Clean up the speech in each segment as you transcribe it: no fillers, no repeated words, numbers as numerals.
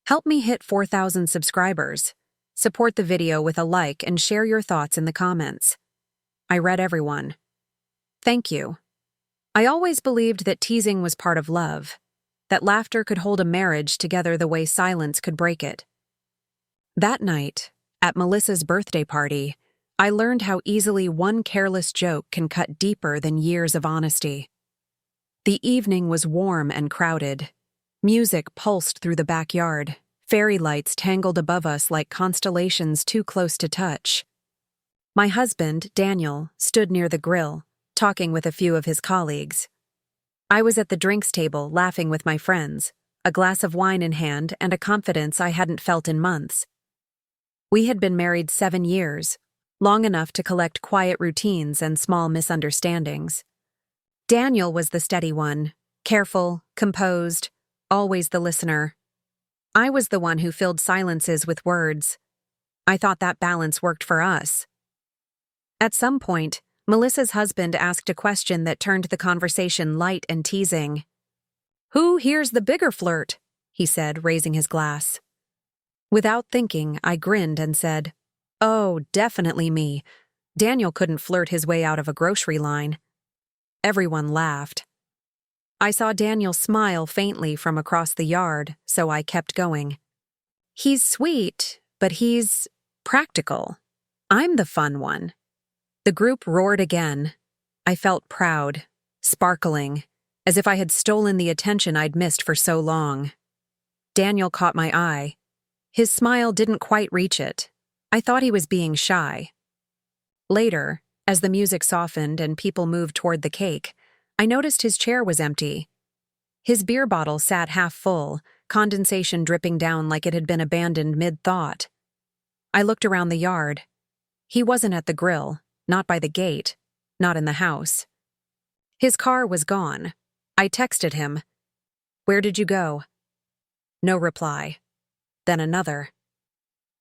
Help me hit 4,000 subscribers. Support the video with a like and share your thoughts in the comments. I read everyone. Thank you. I always believed that teasing was part of love, that laughter could hold a marriage together the way silence could break it. That night, at Melissa's birthday party, I learned how easily one careless joke can cut deeper than years of honesty. The evening was warm and crowded. Music pulsed through the backyard. Fairy lights tangled above us like constellations too close to touch. My husband, Daniel, stood near the grill, talking with a few of his colleagues. I was at the drinks table, laughing with my friends, a glass of wine in hand and a confidence I hadn't felt in months. We had been married 7 years, long enough to collect quiet routines and small misunderstandings. Daniel was the steady one, careful, composed, always the listener. I was the one who filled silences with words. I thought that balance worked for us. At some point, Melissa's husband asked a question that turned the conversation light and teasing. "Who here's the bigger flirt?" he said, raising his glass. Without thinking, I grinned and said, "Oh, definitely me. Daniel couldn't flirt his way out of a grocery line." Everyone laughed. I saw Daniel smile faintly from across the yard, so I kept going. "He's sweet, but he's practical. I'm the fun one." The group roared again. I felt proud, sparkling, as if I had stolen the attention I'd missed for so long. Daniel caught my eye. His smile didn't quite reach it. I thought he was being shy. Later, as the music softened and people moved toward the cake, I noticed his chair was empty. His beer bottle sat half full, condensation dripping down like it had been abandoned mid-thought. I looked around the yard. He wasn't at the grill, not by the gate, not in the house. His car was gone. I texted him. "Where did you go?" No reply. Then another.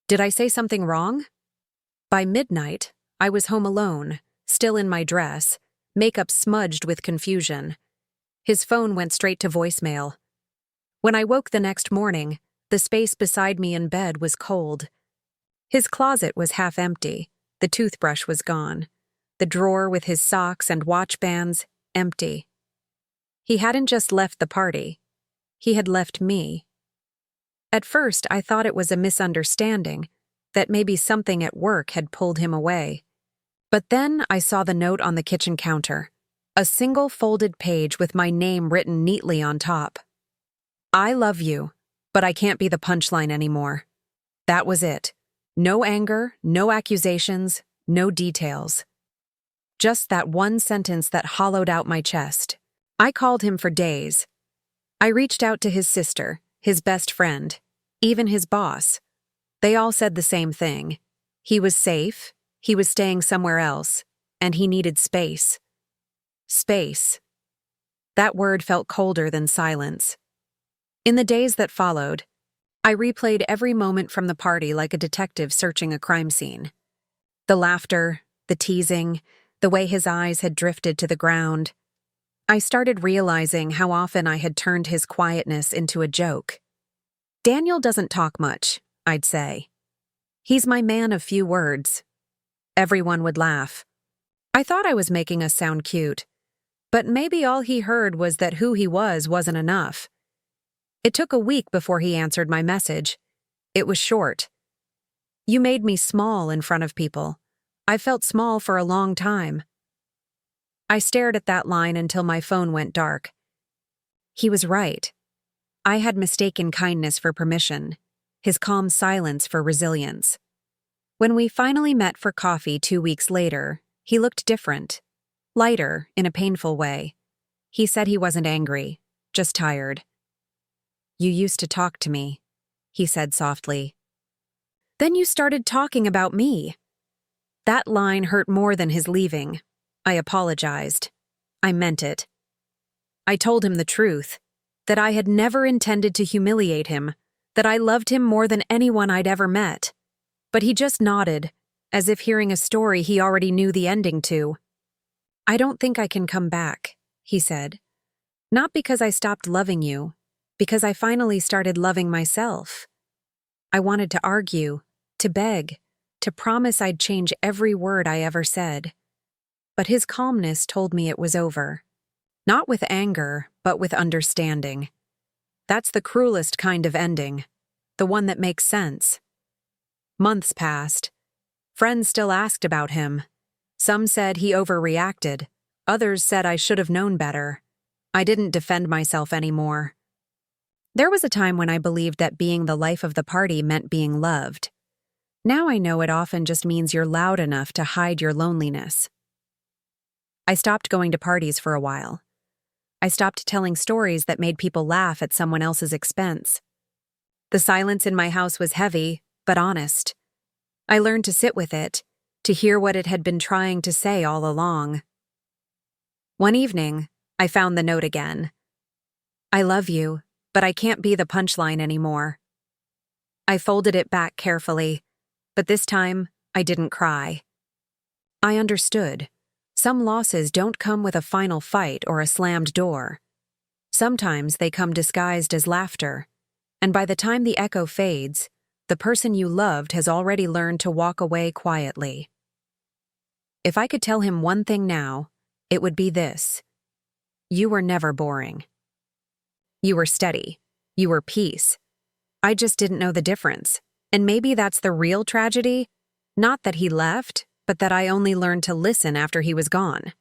Did I say something wrong? By midnight, I was home alone, still in my dress, makeup smudged with confusion. His phone went straight to voicemail. When I woke the next morning, the space beside me in bed was cold. His closet was half empty. The toothbrush was gone. The drawer with his socks and watch bands, empty. He hadn't just left the party. He had left me. At first, I thought it was a misunderstanding, that maybe something at work had pulled him away. But then I saw the note on the kitchen counter, a single folded page with my name written neatly on top. "I love you, but I can't be the punchline anymore." That was it. No anger, no accusations, no details. Just that one sentence that hollowed out my chest. I called him for days. I reached out to his sister, his best friend, even his boss. They all said the same thing. He was safe, he was staying somewhere else, and he needed space. Space. That word felt colder than silence. In the days that followed, I replayed every moment from the party like a detective searching a crime scene. The laughter, the teasing, the way his eyes had drifted to the ground. I started realizing how often I had turned his quietness into a joke. "Daniel doesn't talk much," I'd say. "He's my man of few words." Everyone would laugh. I thought I was making us sound cute, but maybe all he heard was that who he was wasn't enough. It took a week before he answered my message. It was short. "You made me small in front of people. I felt small for a long time." I stared at that line until my phone went dark. He was right. I had mistaken kindness for permission, his calm silence for resilience. When we finally met for coffee 2 weeks later, he looked different, lighter in a painful way. He said he wasn't angry, just tired. "You used to talk to me," he said softly. "Then you started talking about me." That line hurt more than his leaving. I apologized. I meant it. I told him the truth, that I had never intended to humiliate him, that I loved him more than anyone I'd ever met. But he just nodded, as if hearing a story he already knew the ending to. "I don't think I can come back," he said. "Not because I stopped loving you, because I finally started loving myself. I wanted to argue, to beg, to promise I'd change every word I ever said. But his calmness told me it was over. Not with anger, but with understanding. That's the cruelest kind of ending, the one that makes sense. Months passed. Friends still asked about him. Some said he overreacted. Others said I should have known better. I didn't defend myself anymore. There was a time when I believed that being the life of the party meant being loved. Now I know it often just means you're loud enough to hide your loneliness. I stopped going to parties for a while. I stopped telling stories that made people laugh at someone else's expense. The silence in my house was heavy, but honest. I learned to sit with it, to hear what it had been trying to say all along. One evening, I found the note again. I love you, but I can't be the punchline anymore. I folded it back carefully, but this time, I didn't cry. I understood. Some losses don't come with a final fight or a slammed door. Sometimes they come disguised as laughter, and by the time the echo fades, the person you loved has already learned to walk away quietly. If I could tell him one thing now, it would be this. You were never boring. You were steady. You were peace. I just didn't know the difference. And maybe that's the real tragedy. Not that he left, but that I only learned to listen after he was gone.